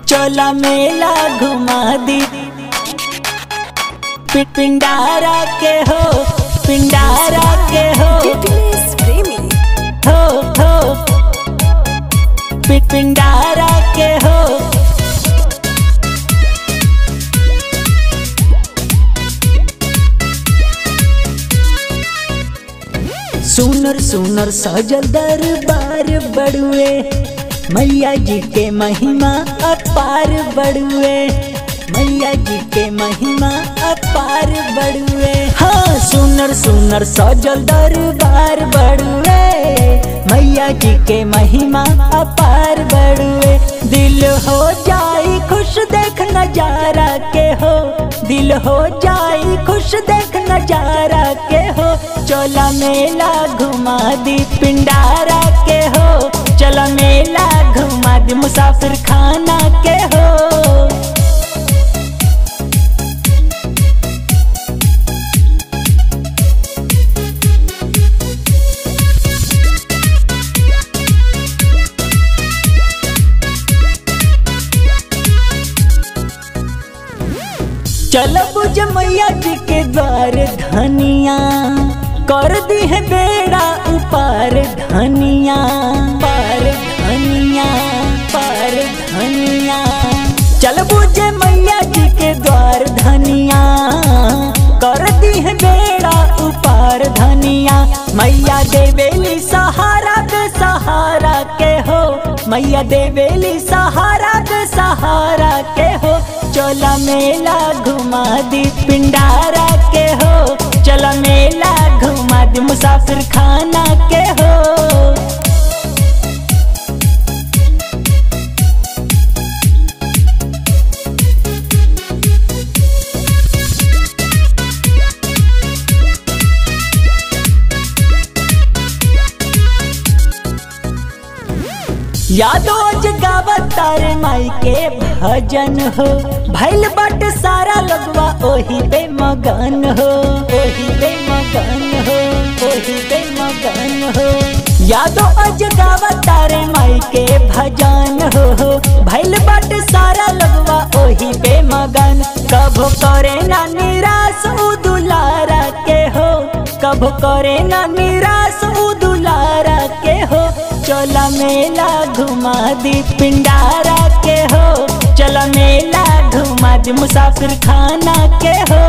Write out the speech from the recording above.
चला मेला घुमा दी पिंडारा के हो, पिंडारा के हो, पिंडारा के हो। सुनर सुनर सजल दरबार बड़ुए, मैया जी के महिमा अपार बड़ुए, मैया जी के महिमा अपार बड़ुए। हाँ सुनर सुनर सजल दरबार बड़ुए, मैया जी के महिमा अपार बड़ुए। दिल हो जाई खुश देख नजारा के हो, दिल हो जाई खुश देख नजारा के हो। चला मेला घुमा दी पिंडारा के हो, चला मेला घुमा दी मुसाफिर खाना के हो। चल बुझ मैया जी के द्वार धनिया, कर दी है बेड़ा उपार धनिया, पार धनिया, पार धनिया। चल बुझ मैया जी के द्वार धनिया, कर दी है बेड़ा उपार धनिया। मैया देवेली सहारा के सहारा के हो, मैया देवेली सहारा के सहारा के हो। चला मेला घुमा दी पिंडारा के हो, चला मेला घुमा दी मुसाफिर खाना के हो। यादो जगावत तारे माई के भजन हो, भैल बट सारा लगवा ओही पे मगन हो, ओही पे मगन हो, ओही पे मगन हो। यादो जगावत तारे माई के भजन हो, भैल बट सारा लगवा ओही पे मगन। कभो करे ना निराश उ दुलारा के हो, कभो करे ना निराश उ दुलारा के हो। चला मेला घुमा दी पिंडारा के हो, चला मेला घुमा दी मुसाफिर खाना के हो।